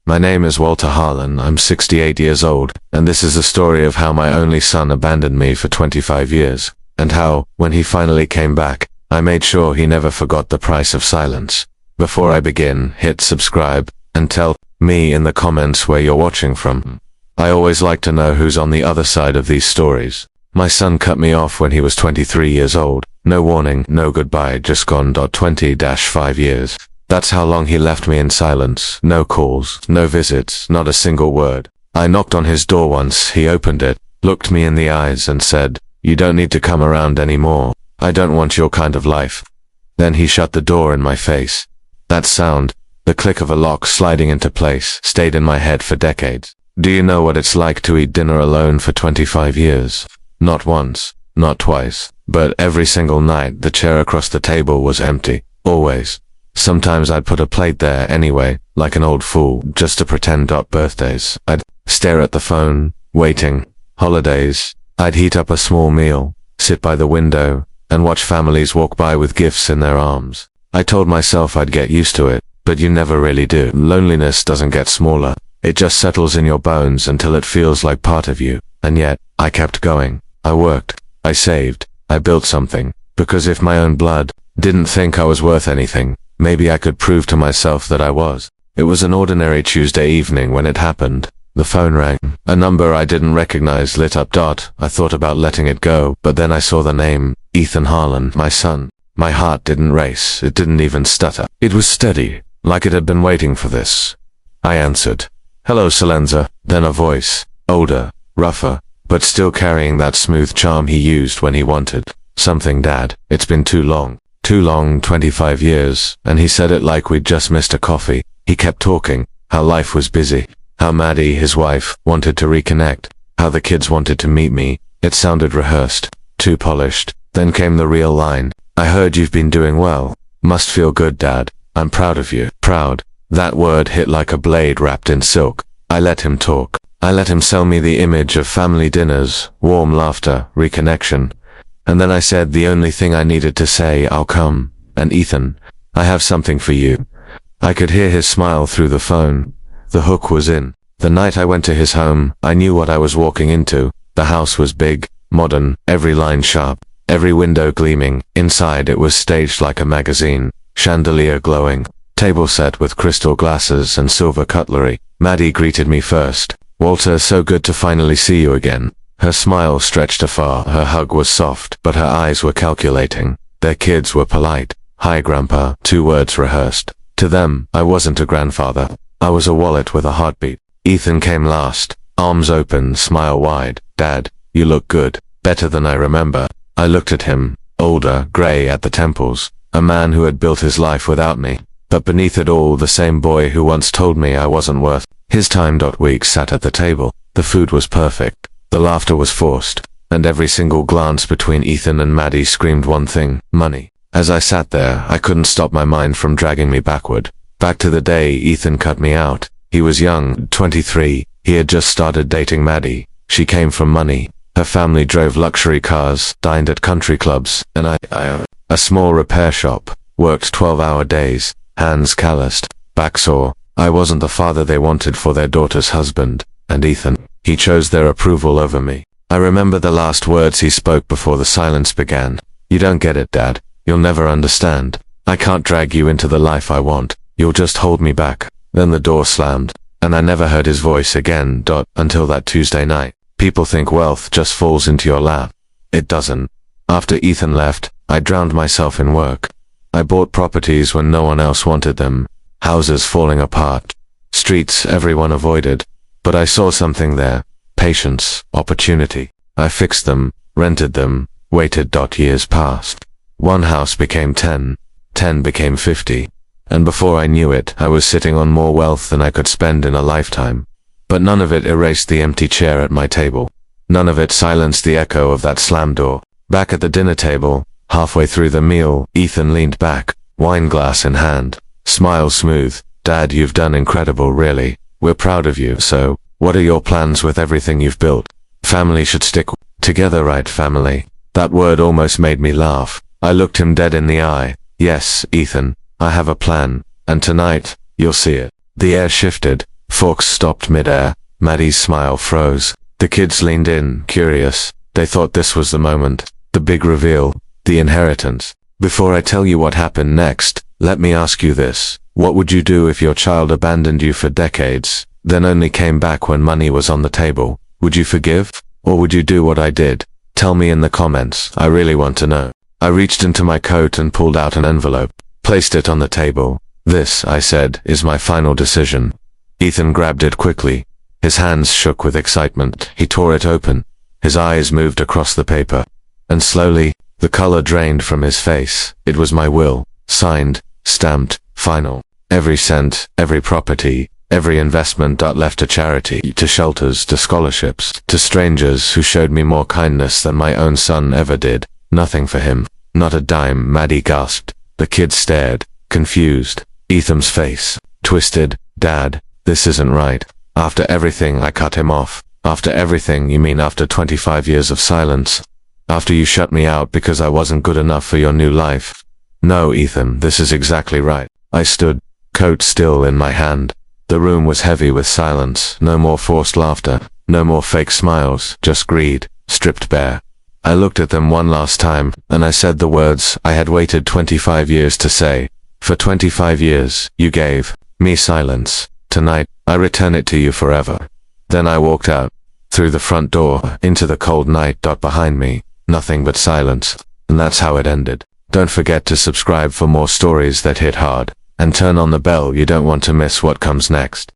My name is Walter Harlan, I'm 68 years old, and this is a story of how my only son abandoned me for 25 years, and how, when he finally came back, I made sure he never forgot the price of silence. Before I begin, hit subscribe, and tell me in the comments where you're watching from. I always like to know who's on the other side of these stories. My son cut me off when he was 23 years old. No warning, no goodbye, just gone. 20-5 years. That's how long he left me in silence. No calls, no visits, not a single word. I knocked on his door once, he opened it, looked me in the eyes and said, "You don't need to come around anymore. I don't want your kind of life." Then he shut the door in my face. That sound, the click of a lock sliding into place, stayed in my head for decades. Do you know what it's like to eat dinner alone for 25 years? Not once, not twice, but every single night the chair across the table was empty, always. Sometimes I'd put a plate there anyway, like an old fool, just to pretend. Birthdays, I'd stare at the phone, waiting. Holidays, I'd heat up a small meal, sit by the window, and watch families walk by with gifts in their arms. I told myself I'd get used to it, but you never really do. Loneliness doesn't get smaller. It just settles in your bones until it feels like part of you. And yet, I kept going. I worked. I saved. I built something. Because if my own blood didn't think I was worth anything, maybe I could prove to myself that I was. It was an ordinary Tuesday evening when it happened. The phone rang. A number I didn't recognize lit up. I thought about letting it go, but then I saw the name, Ethan Harlan, my son. My heart didn't race. It didn't even stutter. It was steady, like it had been waiting for this. I answered. "Hello, Salenza." Then a voice, older, rougher, but still carrying that smooth charm he used when he wanted something. "Dad, it's been too long. Too long, 25 years, and he said it like we'd just missed a coffee. He kept talking, how life was busy, how Maddie, his wife, wanted to reconnect, how the kids wanted to meet me. It sounded rehearsed, too polished. Then came the real line. "I heard you've been doing well. Must feel good, Dad. I'm proud of you." Proud. That word hit like a blade wrapped in silk. I let him talk. I let him sell me the image of family dinners, warm laughter, reconnection. And then I said the only thing I needed to say, "I'll come. And Ethan, I have something for you." I could hear his smile through the phone. The hook was in. The night I went to his home, I knew what I was walking into. The house was big, modern, every line sharp, every window gleaming. Inside it was staged like a magazine, chandelier glowing, table set with crystal glasses and silver cutlery. Maddie greeted me first. "Walter, so good to finally see you again." Her smile stretched afar, her hug was soft, but her eyes were calculating. Their kids were polite. "Hi, Grandpa," 2 words rehearsed. To them, I wasn't a grandfather. I was a wallet with a heartbeat. Ethan came last, arms open, smile wide. "Dad, you look good. Better than I remember." I looked at him, older, gray at the temples, a man who had built his life without me. But beneath it all, the same boy who once told me I wasn't worth his time. We sat at the table. The food was perfect. The laughter was forced. And every single glance between Ethan and Maddie screamed one thing: money. As I sat there, I couldn't stop my mind from dragging me backward. Back to the day Ethan cut me out. He was young, 23. He had just started dating Maddie. She came from money. Her family drove luxury cars, dined at country clubs, and I a small repair shop, worked 12-hour days. Hands calloused, back sore. I wasn't the father they wanted for their daughter's husband. And Ethan, he chose their approval over me. I remember the last words he spoke before the silence began. "You don't get it, Dad. You'll never understand. I can't drag you into the life I want. You'll just hold me back." Then the door slammed, and I never heard his voice again. Until that Tuesday night. People think wealth just falls into your lap. It doesn't. After Ethan left, I drowned myself in work. I bought properties when no one else wanted them, houses falling apart, streets everyone avoided. But I saw something there: patience, opportunity. I fixed them, rented them, waited. Years passed. One house became 10, 10 became 50. And before I knew it, I was sitting on more wealth than I could spend in a lifetime. But none of it erased the empty chair at my table. None of it silenced the echo of that slammed door. Back at the dinner table, halfway through the meal, Ethan leaned back, wine glass in hand, smile smooth. "Dad, you've done incredible, really. We're proud of you. So, what are your plans with everything you've built? Family should stick together, right? Family." That word almost made me laugh. I looked him dead in the eye. "Yes, Ethan, I have a plan, and tonight, you'll see it." The air shifted. Forks stopped mid-air. Maddie's smile froze. The kids leaned in, curious. They thought this was the moment. The big reveal. The inheritance. Before I tell you what happened next, let me ask you this. What would you do if your child abandoned you for decades, then only came back when money was on the table? Would you forgive? Or would you do what I did? Tell me in the comments. I really want to know. I reached into my coat and pulled out an envelope. Placed it on the table. This, I said, is my final decision. Ethan grabbed it quickly. His hands shook with excitement. He tore it open. His eyes moved across the paper. And slowly, the color drained from his face. It was my will. Signed, stamped, final. Every cent, every property, every investment left to charity, to shelters, to scholarships, to strangers who showed me more kindness than my own son ever did. Nothing for him. Not a dime, Maddie gasped. The kids stared, confused. Ethan's face twisted. Dad, this isn't right. After everything, I cut him off. After everything, you mean after 25 years of silence? After you shut me out because I wasn't good enough for your new life? No, Ethan, this is exactly right. I stood, coat still in my hand. The room was heavy with silence. No more forced laughter. No more fake smiles. Just greed, stripped bare. I looked at them one last time, and I said the words I had waited 25 years to say. For 25 years, you gave me silence. Tonight, I return it to you forever. Then I walked out, through the front door, into the cold night. Behind me, nothing but silence. And that's how it ended. Don't forget to subscribe for more stories that hit hard, and turn on the bell. You don't want to miss what comes next.